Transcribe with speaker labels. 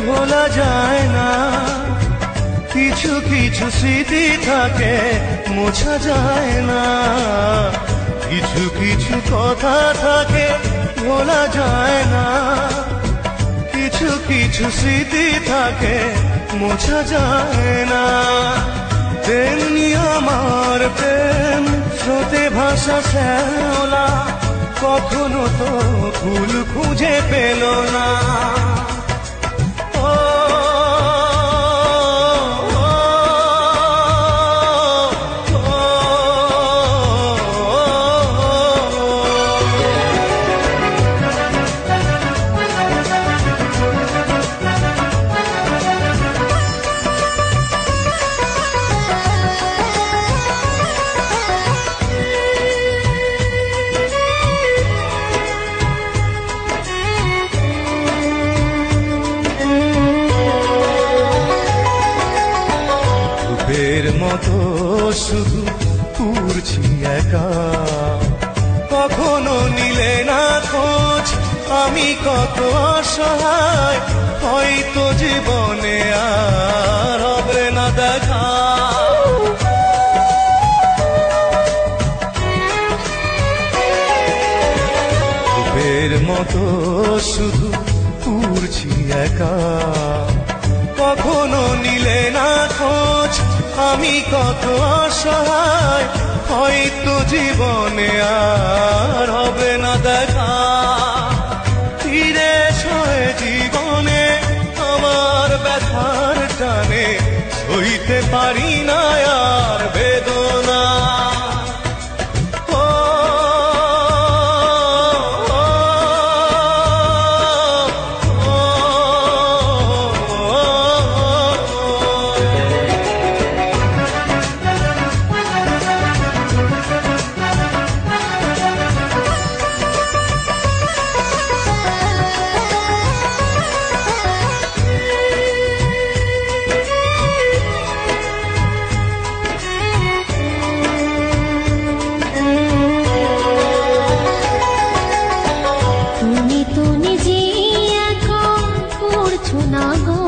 Speaker 1: ভোলা যায় না, কিছু কিছু স্মৃতি থাকে মোছা যায় না, কিছু কিছু কথা থাকে ভোলা যায় না, কিছু কিছু স্মৃতি থাকে মোছা যায় না। তেমনি আমার প্রেম স্রোতে ভাসা শ্যাওলা, কখনো তো ফুল খুঁজে পেল না। মতো শুধু ঘুরছি একা, কখনো নিলে না খোঁজ আমি কত অসহায়, হয়তো জীবনে আর হবে না দেখা। রূপের মতো শুধু ঘুরছি একা, কখনো নিলে না খোঁজ আমি কত অসহায়, হয়তো জীবনে আর হবে না দেখা। ফিরে সয়ে জীবনে আমার ব্যথার টানে, সইতে পারি না আর বেদনা।
Speaker 2: তুমি তো নিজে এখন করছো না গো